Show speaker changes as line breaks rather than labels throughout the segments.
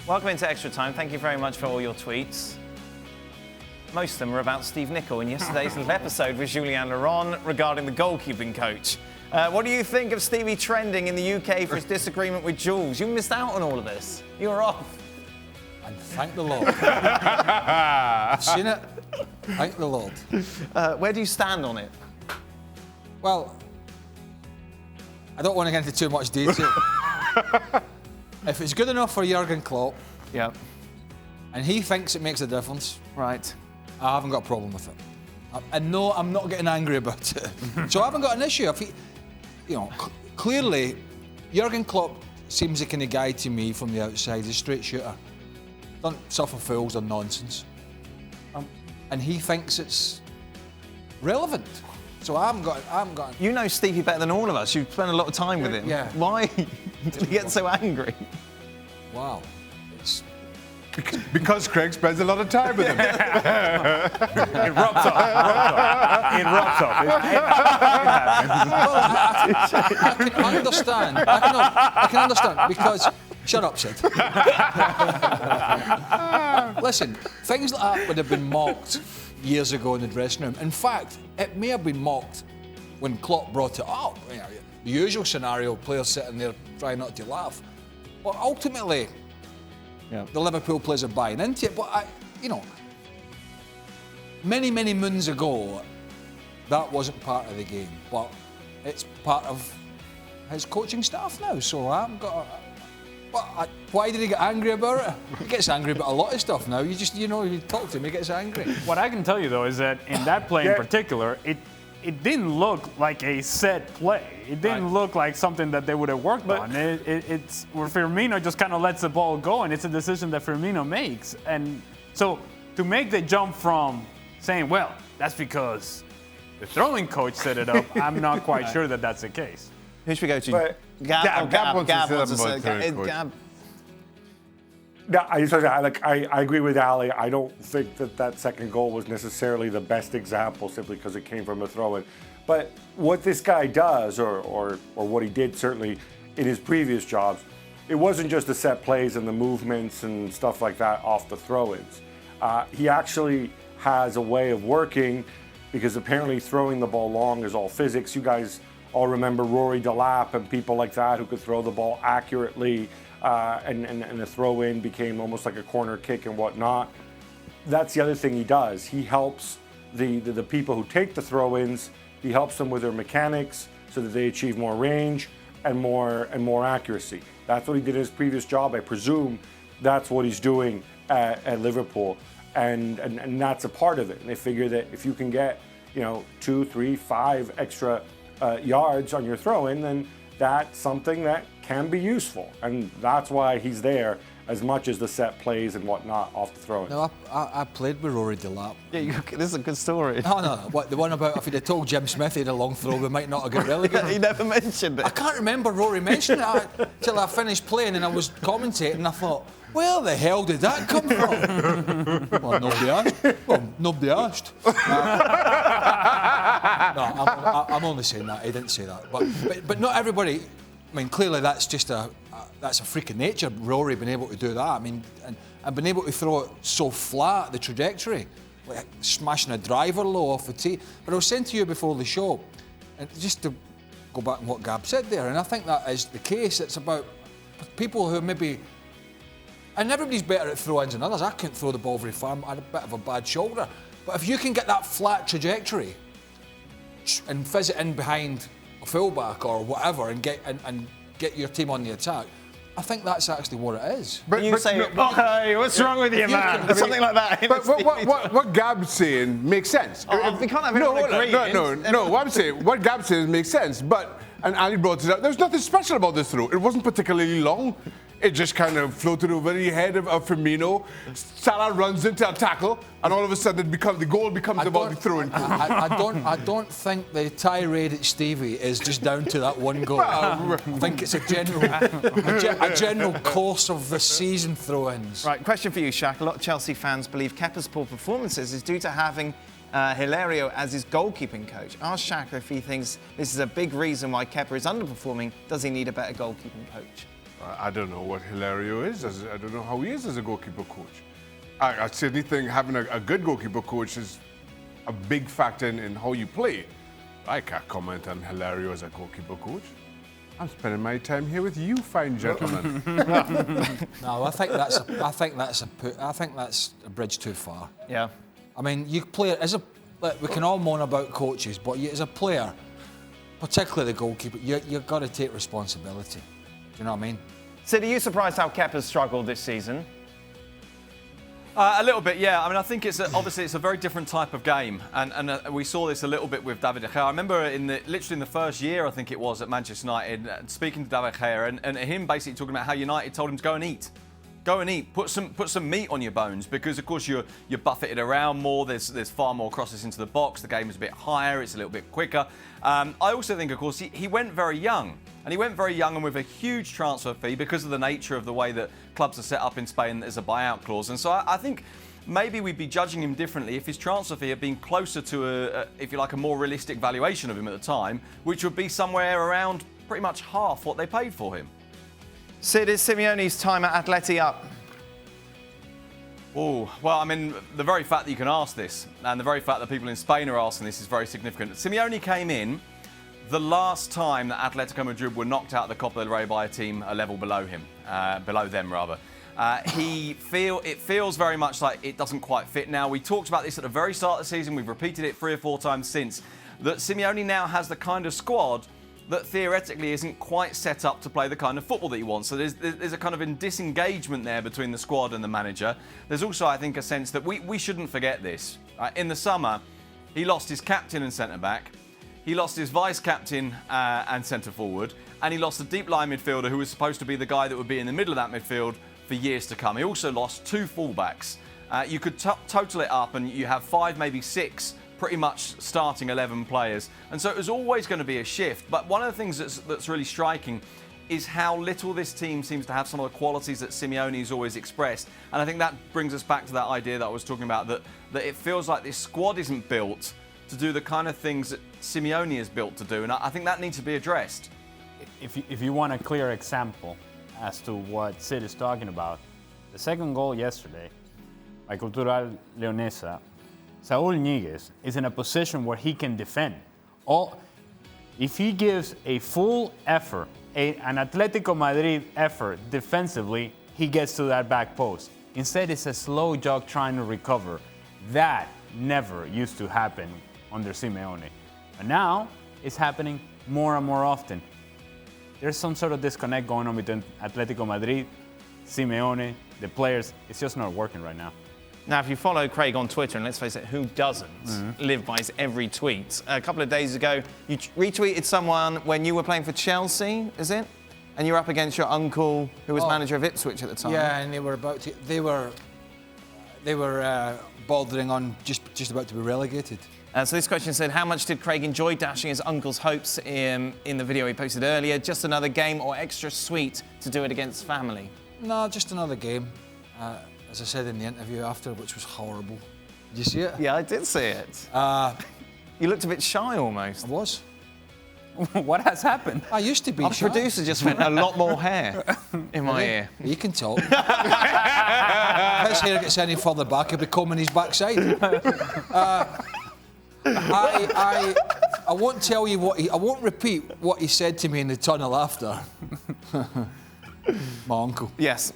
Welcome into Extra Time. Thank you very much for all your tweets. Most of them were about Steve Nicol in yesterday's episode with Julien Laurens regarding the goalkeeping coach. What do you think of Stevie trending in the UK for his disagreement with Jules? You missed out on all of this. You were off.
And thank the Lord. I've seen it. Thank the Lord.
Where do you stand on it?
Well, I don't want to get into too much detail. If it's good enough for Jurgen Klopp, and he thinks it makes a difference,
right,
I haven't got a problem with it. And no, I'm not getting angry about it. So I haven't got an issue. If he, clearly, Jurgen Klopp seems the kind of guy to me from the outside. He's a straight shooter. Don't suffer fools or nonsense. And he thinks it's relevant. So I haven't got.
You know Stevie better than all of us. You've spent a lot of time with him.
Yeah.
Why did he get so angry?
Wow. It's...
Because Craig spends a lot of time with him.
It rubs off. It rubs off.
I can understand. I can understand because. Shut up, Sid. Listen, things like that would have been mocked years ago in the dressing room. In fact, it may have been mocked when Klopp brought it up. The usual scenario, players sitting there trying not to laugh. But ultimately, the Liverpool players are buying into it. But many, many moons ago, that wasn't part of the game. But it's part of his coaching staff now. So I haven't got. Why did he get angry about it? He gets angry about a lot of stuff now. You talk to him, he gets angry.
What I can tell you, though, is that in that play in particular, it didn't look like a set play. It didn't look like something that they would have worked on. It's where Firmino just kind of lets the ball go, and it's a decision that Firmino makes. And so to make the jump from saying, well, that's because the throwing coach set it up, I'm not quite sure that that's the case.
Who should we go to? Gab wants to say. Gab.
Yeah, I agree with Ali. I don't think that second goal was necessarily the best example simply because it came from a throw-in. But what this guy does, or what he did certainly in his previous jobs, it wasn't just the set plays and the movements and stuff like that off the throw-ins. He actually has a way of working because apparently throwing the ball long is all physics. You guys all remember Rory Delap and people like that who could throw the ball accurately, and the throw-in became almost like a corner kick and whatnot. That's the other thing he does. He helps the people who take the throw-ins. He helps them with their mechanics so that they achieve more range and more accuracy. That's what he did in his previous job. I presume that's what he's doing at Liverpool, and that's a part of it. And they figure that if you can get 2, 3, 5 extra yards on your throw-in, then that's something that can be useful, and that's why he's there as much as the set plays and whatnot off the throw-in.
No, I played with Rory Delap.
Yeah, this is a good story.
No. What, the one about if he'd have told Jim Smith he had a long throw, we might not have got relegated.
He never mentioned it.
I can't remember Rory mentioning it till I finished playing and I was commentating and I thought, where the hell did that come from? Well, nobody asked. Nobody asked. I'm only saying that. He didn't say that. But not everybody. I mean, clearly that's just that's a freak of nature. Rory being able to do that. I mean, and being able to throw it so flat, the trajectory, like smashing a driver low off the tee. But I was saying to you before the show, and just to go back on what Gab said there, and I think that is the case. It's about people who maybe. And everybody's better at throw-ins than others. I couldn't throw the ball very far. I had a bit of a bad shoulder. But if you can get that flat trajectory and fizz it in behind a fullback or whatever and get your team on the attack, I think that's actually what it is.
But you say, hey, what's wrong with you, man? Something like that.
But what Gab's saying makes sense.
We can't have everyone agree.
No. What I'm saying, what Gab's saying makes sense. But, and Ali brought it up, there's nothing special about this throw. It wasn't particularly long. It just kind of floated over the head of Firmino. Salah runs into a tackle, and all of a sudden the goal becomes about the throwing.
I don't think the tirade at Stevie is just down to that one goal. I think it's a general course of the season throw-ins.
Right, question for you, Shaq. A lot of Chelsea fans believe Kepa's poor performances is due to having Hilario as his goalkeeping coach. Ask Shaka if he thinks this is a big reason why Kepa is underperforming. Does he need a better goalkeeping coach?
I don't know what Hilario is. I don't know how he is as a goalkeeper coach. I certainly think having a good goalkeeper coach is a big factor in how you play. I can't comment on Hilario as a goalkeeper coach. I'm spending my time here with you, fine gentlemen.
No, I think that's a bridge too far.
Yeah.
I mean, you play look, we can all moan about coaches, but as a player, particularly the goalkeeper, you've got to take responsibility. Do you know what I mean?
Sid, are you surprised how Kepa's struggled this season?
A little bit, yeah. I mean, I think obviously it's a very different type of game, and we saw this a little bit with David De Gea. I remember literally in the first year, I think it was, at Manchester United, speaking to David De Gea and him basically talking about how United told him to go and eat. Go and eat. Put some meat on your bones, because of course you're buffeted around more. There's far more crosses into the box. The game is a bit higher. It's a little bit quicker. I also think, of course, he went very young. And he went very young and with a huge transfer fee because of the nature of the way that clubs are set up in Spain. There's a buyout clause. And so I think maybe we'd be judging him differently if his transfer fee had been closer to, if you like, a more realistic valuation of him at the time, which would be somewhere around pretty much half what they paid for him.
Sid, is Simeone's time at Atleti up?
Oh, well, I mean, the very fact that you can ask this and the very fact that people in Spain are asking this is very significant. Simeone came in the last time that Atletico Madrid were knocked out of the Copa del Rey by a team a level below him, below them rather. It feels very much like it doesn't quite fit now. We talked about this at the very start of the season. We've repeated it 3 or 4 times since, that Simeone now has the kind of squad that theoretically isn't quite set up to play the kind of football that he wants. So there's a kind of disengagement there between the squad and the manager. There's also, I think, a sense that we shouldn't forget this. In the summer, he lost his captain and centre-back. He lost his vice-captain and centre-forward. And he lost the deep-line midfielder who was supposed to be the guy that would be in the middle of that midfield for years to come. He also lost 2 full-backs. You could total it up and you have 5, maybe 6 pretty much starting 11 players. And so it was always going to be a shift. But one of the things that's really striking is how little this team seems to have some of the qualities that Simeone has always expressed. And I think that brings us back to that idea that I was talking about, that it feels like this squad isn't built to do the kind of things that Simeone is built to do. And I think that needs to be addressed.
If you want a clear example as to what Sid is talking about, the second goal yesterday by Cultural Leonesa, Saúl Ñíguez is in a position where he can defend. If he gives a full effort, an Atletico Madrid effort defensively, he gets to that back post. Instead, it's a slow jog trying to recover. That never used to happen under Simeone. And now it's happening more and more often. There's some sort of disconnect going on between Atletico Madrid, Simeone, the players. It's just not working right now.
Now, if you follow Craig on Twitter, and let's face it, who doesn't live by his every tweet? A couple of days ago, you retweeted someone when you were playing for Chelsea, is it? And you were up against your uncle, who was manager of Ipswich at the time.
Yeah, and they were bouldering on just about to be relegated.
So this question said, how much did Craig enjoy dashing his uncle's hopes in the video he posted earlier? Just another game or extra sweet to do it against family?
No, just another game. As I said in the interview after, which was horrible. Did you see it?
Yeah, I did see it. You looked a bit shy almost.
I was.
What has happened?
I used to be
Our
shy.
producer just went a lot more hair in my ear.
You can talk. If his hair gets any further back, he'll be combing his backside. I won't tell you I won't repeat what he said to me in the tunnel after. My uncle.
Yes.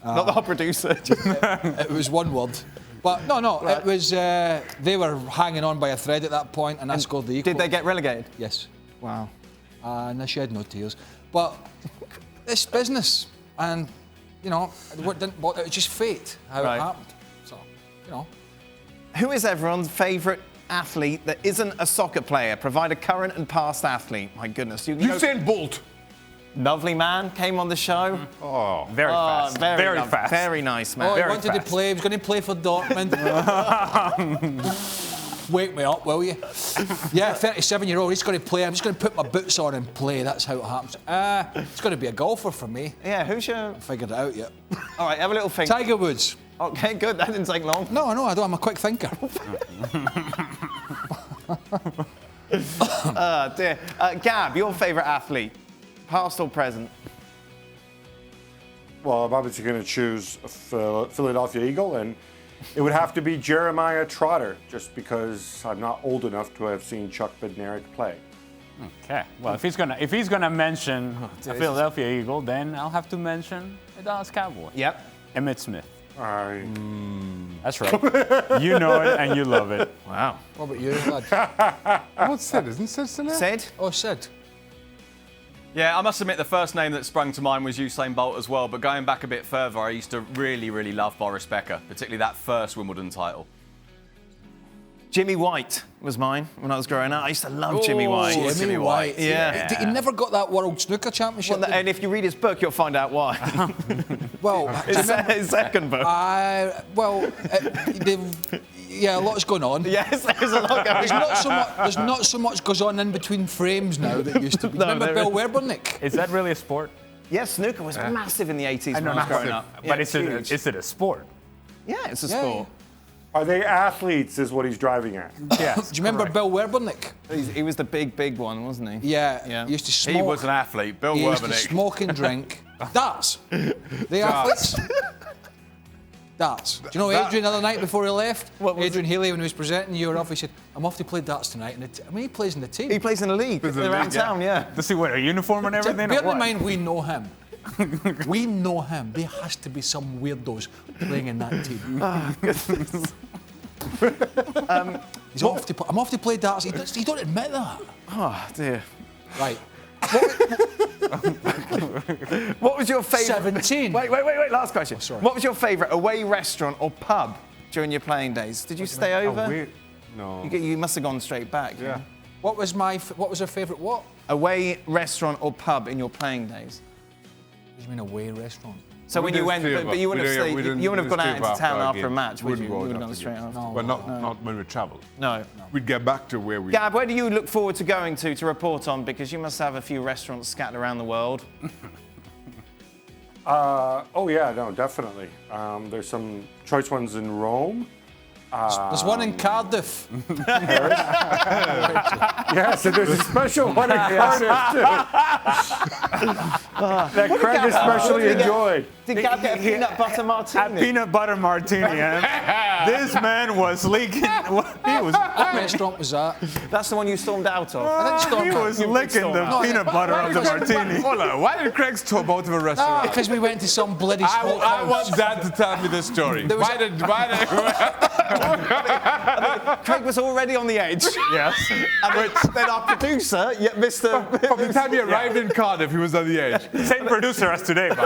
Not the hot producer.
It was one word. But no, right. It was, they were hanging on by a thread at that point, and I scored the equal.
Did they get relegated?
Yes.
Wow.
And I shed no tears. But it's business, and, it was just fate, how it happened. So,
Who is everyone's favourite athlete that isn't a soccer player? Provide a current and past athlete. My goodness.
Usain Bolt.
Lovely man came on the show.
Oh,
very fast. Very fast.
Very nice man.
He wanted to play. He was going to play for Dortmund. Wake me up, will you? Yeah, 37-year-old. He's going to play. I'm just going to put my boots on and play. That's how it happens. It's going to be a golfer for me.
Yeah, who's your...
I figured it out yet.
All right, have a little think.
Tiger Woods.
Okay, good. That didn't take long.
No, I don't. I'm a quick thinker.
Dear. Gab, your favourite athlete? Past or present?
Well, I'm obviously going to choose Philadelphia Eagle, and it would have to be Jeremiah Trotter, just because I'm not old enough to have seen Chuck Bednarik play.
Okay. Well, if he's gonna mention a Philadelphia Eagle, then I'll have to mention a Dallas Cowboy.
Yep.
Emmitt Smith.
All
That's right. You know it and you love it.
Wow.
What about you, lad?
What's Sid? Isn't Sid still there?
Sid?
Oh, Sid.
Yeah, I must admit the first name that sprung to mind was Usain Bolt as well, but going back a bit further, I used to really, really love Boris Becker, particularly that first Wimbledon title.
Jimmy White was mine when I was growing up. I used to love Jimmy White.
Jimmy White.
Yeah.
He never got that World Snooker Championship.
Well, and if you read his book, you'll find out why.
Well,
his second book.
a lot's going on.
Yes, there's a lot going on.
There's not so much goes on in between frames now that used to be.
No,
Remember
there
Bill Werbernick?
Is that really a sport?
Yes, snooker was massive in the 80s when I was growing up.
But
it's huge.
is it a sport?
Yeah, it's a
Yeah.
sport.
Are they athletes, is what he's driving at?
Yes.
Do you remember Bill Werbernick?
He was the big one, wasn't he?
Yeah. He used to smoke.
He was an athlete, Bill
He used to
Werbernick.
smoke and drink. Darts. The athletes. Darts. Do you know Adrian the other night before he left? Adrian Healy, when he was presenting you were off, he said, I'm off to play darts tonight. And he plays in the team.
He plays in the league around town, yeah.
Does he wear a uniform and everything?
Bear
or what?
in mind, we know him. We know him. There has to be some weirdos playing in that team. I'm off to play darts. He don't admit that.
Oh, dear.
Right.
What was your favourite...
17.
Wait, last question.
sorry.
What was your favourite away restaurant or pub during your playing days? Did you stay over?
No.
You must have gone straight back.
Yeah.
What was her favourite what?
Away restaurant or pub in your playing days?
What do you mean away restaurant?
So when you went, but you wouldn't have stayed, you wouldn't have gone out into town after a match, would you?
Wouldn't go
You would
out
have gone
after
straight
games.
after.
No.
But not when we travel.
No.
We'd get back to where we...
Gab, where do you look forward to going to report on? Because you must have a few restaurants scattered around the world.
Oh, yeah, no, definitely. There's some choice ones in Rome.
There's one in Cardiff.
Yes, and there's a special one in Cardiff, too. That Craig especially enjoyed.
Did Gab get a peanut butter martini?
A peanut butter martini. And this man was leaking. What
restaurant was that?
That's the one you stormed out of.
I didn't storm
he
out.
was licking the peanut butter of the martini.
Hold on, why did Craig talk about a restaurant?
Because we went to some bloody
I
smokehouse.
want Dad to tell me the story.
There was
Why did
Craig was already on the edge.
Yes.
And then our producer, Mr.
From the time he arrived in Cardiff, he was on the edge.
Same producer as today, by the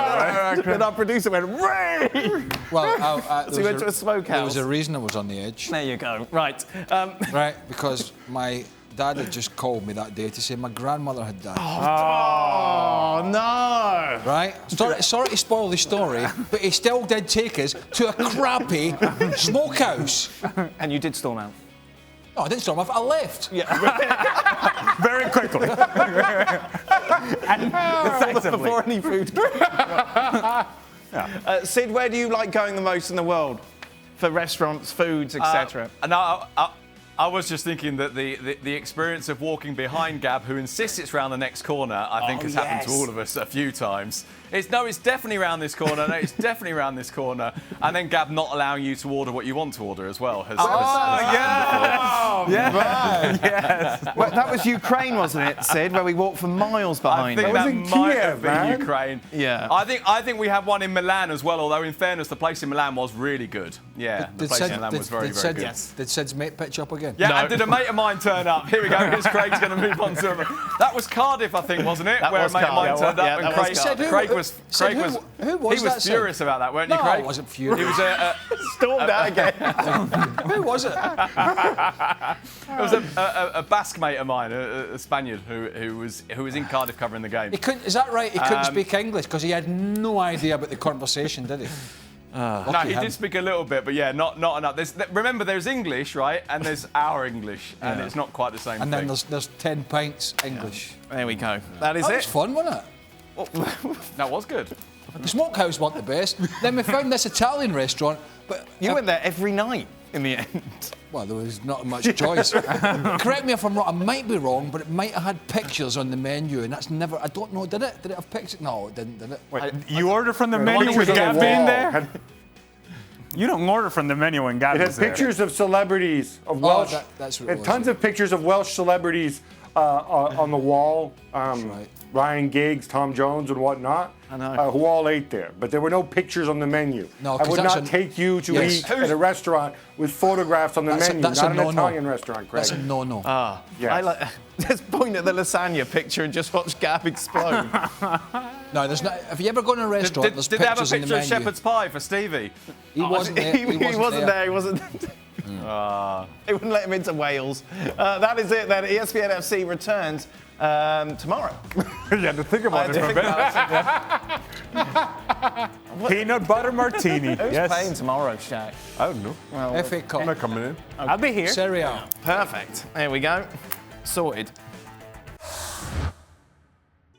way.
Then our producer went, Ray!
Well,
So he went to a smokehouse.
There was a reason I was on the edge.
There you go. Right.
Right, because my dad had just called me that day to say my grandmother had died.
Oh, no.
Right? Sorry to spoil the story, but he still did take us to a crappy smokehouse.
And you did storm out.
No, I didn't storm off, I left.
Very quickly. And decisively.
Before any food. Sid, where do you like going the most in the world? For restaurants, foods, etc.
I was just thinking that the experience of walking behind Gab, who insists it's round the next corner, I think has happened to all of us a few times. It's definitely round this corner. No, it's definitely round this corner. And then Gab not allowing you to order what you want to order as well. Has
Yes. Well, that was Ukraine, wasn't it, Sid, where we walked for miles behind
I think
it.
that
in
might
Kiev,
have been
man.
Ukraine.
Yeah.
I think we had one in Milan as well, although in fairness, the place in Milan was really good. Yeah, the place in Milan was very, very good.
Did Sid's mate pitch up again?
Yeah, and did a mate of mine turn up? Here we go, here's Craig's going to move on to him. That was Cardiff, I think, wasn't it?
That
Where
was
a mate of mine
Cardiff.
turned up
Yeah,
and
that was
Craig
Cardiff.
was
Who was
he
that,
was
Sid?
furious about that, weren't you,
No,
Craig?
I wasn't furious.
He was
Stormed out again.
Who was it?
it was a Basque mate of mine, a Spaniard who was in Cardiff covering the game.
He couldn't, is that right? He couldn't speak English because he had no idea about the conversation, did he?
No, he did speak a little bit, but yeah, not enough. Remember, there's English, right? And there's our English, and it's not quite the same
And
thing.
then there's 10 pints English.
There we go. That is
That
it.
was fun, wasn't it?
That was good.
The smokehouse weren't the best. Then we found this Italian restaurant, but
You went there every night. in the end?
Well, there was not much choice. Correct me if I'm wrong. I might be wrong, but it might have had pictures on the menu, and that's never. I don't know. Did it? Did it have pictures? No, it didn't. Did it?
Wait, you order from the menu
Pictures
with
on the
Gab
wall.
being there? You don't order from the menu when Gab
It
is
has
there.
pictures of celebrities, of Welsh.
that's what it
and
was,
tons
yeah.
of pictures of Welsh celebrities on the wall.
right.
Ryan Giggs, Tom Jones, and whatnot.
I know.
Who all ate there, but there were no pictures on the menu.
No,
I
'cause
would
that's
not
a-
take you to
Yes.
eat at a restaurant with photographs on the menu.
That's
not
a
an
no-no.
Italian restaurant, Craig.
That's a no-no.
Yes.
I like just point at the lasagna picture and just watch Gab explode.
No, there's not. If you ever go to a restaurant, there's
Did they have a
pictures in the
picture of
menu.
shepherd's pie for Stevie?
He wasn't there.
He wasn't there. He wasn't. They wouldn't let him into Wales. That is it. Then ESPN FC returns tomorrow.
You had to think about it for a bit.
Peanut butter martini.
Who's
Yes.
playing tomorrow, Shaq?
I don't know.
FA Cup.
I'm not coming in.
I'll be here.
Serie A.
Perfect. There we go. Sorted.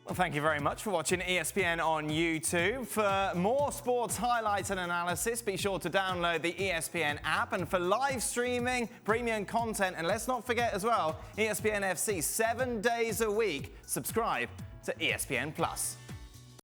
Well, thank you very much for watching ESPN on YouTube. For more sports highlights and analysis, be sure to download the ESPN app. And for live streaming, premium content, and let's not forget as well, ESPN FC 7 days a week. Subscribe to ESPN Plus.